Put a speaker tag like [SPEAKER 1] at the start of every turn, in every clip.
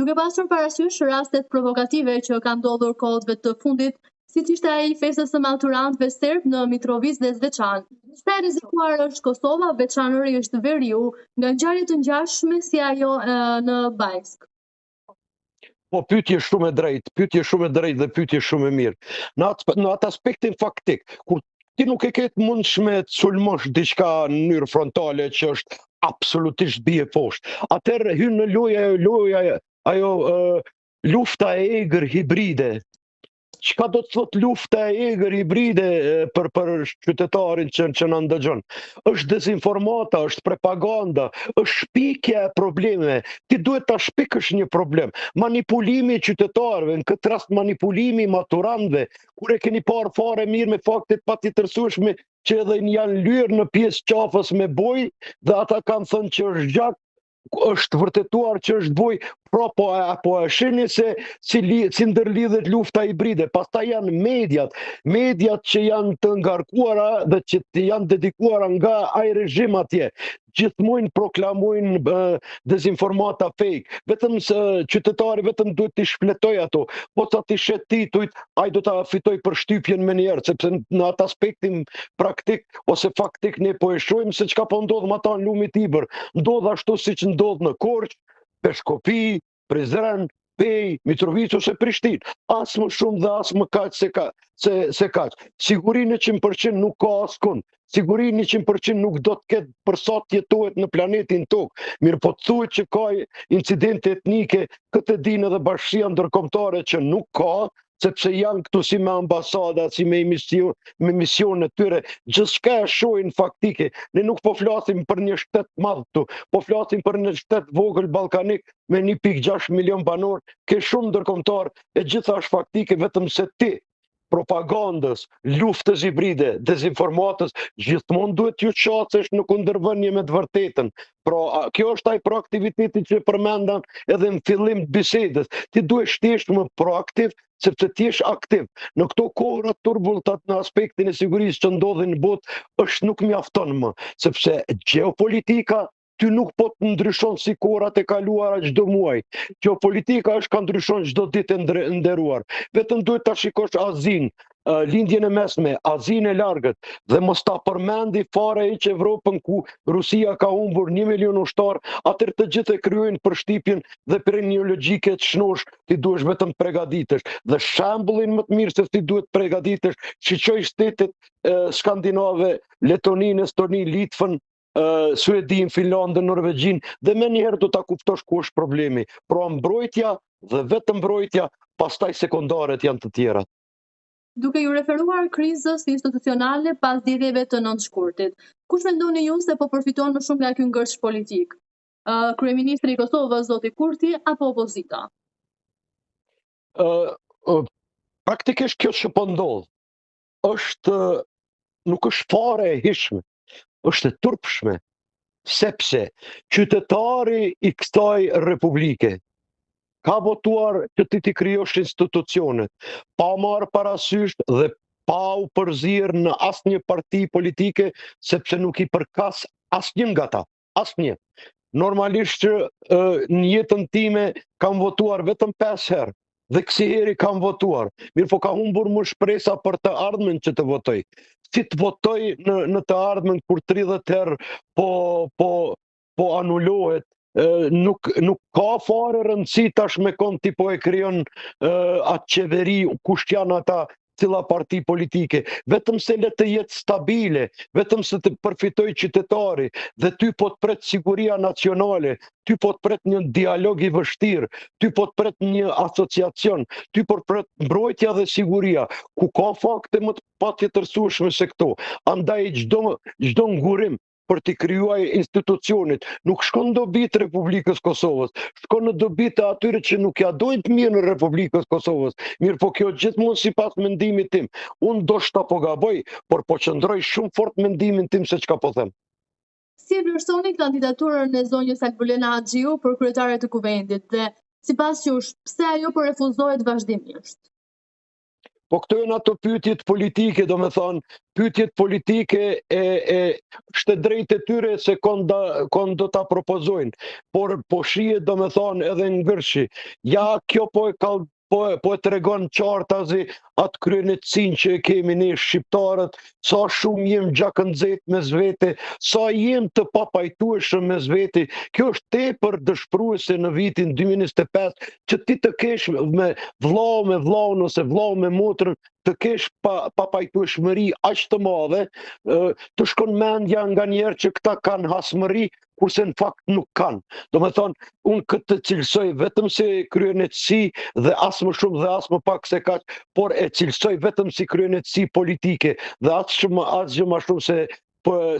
[SPEAKER 1] Duke pasur parasysh rastet provokative që kanë ndodhur kohëve të fundit, siç ishte ai i festës së maturantëve serb në Mitrovic dhe Zveçan, sa e rrezikuar është Kosova, veçanërisht veriu, nga ngjarje të ngjashme si ajo në Bajsk?
[SPEAKER 2] Po pyetje shumë e drejtë dhe pyetje shumë e mirë. Në atë aspektin faktik, kur ti nuk e ke të mundshme të sulmosh diçka në mënyrë frontale që është absolutisht bie poshtë. Atëherë hyn në loja ajo lufta e egër hibride. Çka do të thotë lufta e egër hibride për qytetarin që na ndëgjon? Është dezinformata, është propaganda, është shpikja e problemeve. Ti duhet ta shpikësh një problem. Manipulimi i qytetarëve, në këtë rast manipulimi i maturantëve, kur e keni parë fare mirë me faktet patjetërsueshme që edhe janë lyer në pjesë qafës me boj, dhe ata kanë thënë që është gjak, është vërtetuar që është boj, po e shihni se si ndërlidhet lufta hibride. Pastaj janë mediat që janë të ngarkuara dhe që janë dedikuara nga ai regjim atje. Gjithmonë proklamojnë dezinformata fake. Vetëm qytetari vetëm duhet t'i shpletoj ato, po sa t'i shet titujt, ai do ta fitoj përshtypjen me njerë, sepse në atë aspektin praktik ose faktik ne po e shohim se çka po ndodh me ata në Lumi Tibër. Ndodh ashtu siç ndodh në Korçë, Peshkopi, Prizren, Pej, Mitrovic ose Prishtinë. As më shumë dhe as më kaq se kaq. Sigurinë 100% nuk ka askund. Sigurinë 100% nuk do të ketë për sa të jetohet në planetin Tokë. Mirë po të thuhet që ka incidente etnike, këtë e dinë edhe Bashkia Ndërkombëtare që nuk ka, sepse janë këtu si me ambasada, si me misionet tyre, gjithçka e shohin faktike. Ne nuk po flasim për një shtet madh këtu, po flasim për një shtet vogël ballkanik me 1.6 milion banor, ke shumë ndërkombëtar, e gjitha është faktike, vetëm se ti propagandës, luftës hibride, dezinformatës, gjithmonë duhet ju qasesh në kundërvënie me të vërtetën. Pra, kjo është ai proaktiviteti që përmendan edhe në fillim të bisedës. Ti duhet t'jesh më proaktiv, sepse ti je aktiv. Në këto kohëra turbulenta në aspektin e sigurisë që ndodhin në botë, është nuk mjafton më, sepse gjeopolitika ty nuk po të ndryshon si kohërat e kaluara çdo muaj. Gjeopolitika është ka ndryshon çdo ditë nderuar. Vetëm duhet ta shikosh Azinë, lindjen e mesme, Azinë e largët, dhe mos ta përmendi fare hiç Evropën ku Rusia ka humbur 1 milion ushtar, atëherë të gjithë e kryejnë përshtypjen dhe për një logjike të shnosh, ti duhesh vetëm të përgatitesh. Dhe shembullin më të mirë se ti duhet të përgatitesh, shiqoj shtetet skandinave, Letoninë, Estoninë, Litvën, Suedin, Finlandën, Norvegjin, dhe me njëherë do ta kuptosh ku është problemi. Pra mbrojtja dhe vetëm mbrojtja, pastaj sekondaret janë të tjera.
[SPEAKER 1] Duke ju referuar krizës institucionale pas zgjedhjeve të 9 shkurtit, kush mendoni ju se po përfiton më shumë nga ky ngërsh politik? Kryeministri i Kosovës, zoti Kurti, apo opozita?
[SPEAKER 2] Praktikisht kjo që po ndodh nuk është fare e hishme, është e turpshme, sepse qytetari i kësaj republike ka votuar që ti krijosh institucionet, pa marrë parasysh dhe pa u përzirë në asnjë parti politike, sepse nuk i përkas asnjë nga ta, asnjë. Normalisht që në jetën time kam votuar vetëm 5 herë, dhe kësi heri kam votuar. Mirë po ka humbur më shpresa për të ardhmen që të votoj. Si të votoj në të ardhmen kur 30 herë po anulohet, nuk ka fare rëndësi tash me kon ti po e krijon atë qeveri, kush janë ata, cila parti politike, vetëm se le të jetë stabile, vetëm se të përfitoj qytetari, dhe ty po të pret siguria nacionale, ty po të pret një dialog i vështirë, ty po të pret një asociacion, ty po të pret mbrojtja dhe siguria, ku ka fakte më të patjetërsueshme se këto. Andaj çdo ngurim për t'i krijuar institucionit nuk shkon në dobi të Republikës Kosovës, shkon në dobi të atyre që nuk ja dojnë të mirë në Republikës Kosovës. Mirë po kjo gjithmonë sipas mendimit tim. Unë ndoshta po gaboj, por po qëndroj shumë fort mendimin tim se çka po them.
[SPEAKER 1] Si e vlerësoni kandidaturën e zonjës Albulena Haxhiu për kryetare të kuvendit dhe sipas jush, pse ajo po refuzohet vazhdimisht?
[SPEAKER 2] Po këto janë ato pyetjet politike, do me thonë, pyetjet politike është drejt e tyre se kon do ta propozojnë. Por po shihet, do me thonë, edhe ngërshi. Ja, kjo po e tregon qartazi atë kryenetësinë që e kemi ne shqiptarët, sa shumë jem gjakënxet me zvete, sa jem të papajtueshëm me zvete. Kjo është tepër dëshpëruese në vitin 2025 që ti të kesh me vllaun ose vllau me motrën të kesh papajtueshmëri aq të madhe, të shkon mendja nganjëherë që këta kanë hasmëri, kurse në fakt nuk kanë. Do me thonë, unë këtë cilësoj vetëm si kryenetësi dhe as më shumë dhe as më pak se kaq, por e cilësoj vetëm si kryenetësi politike dhe asgjë më shumë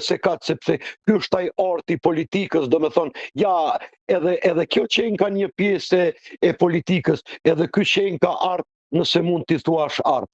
[SPEAKER 2] se kaq, sepse ky është ai arti i politikës, do me thonë, ja, edhe kjo qenë ka një pjesë e politikës, edhe ky qenë ka art, nëse mund t'i thuash art.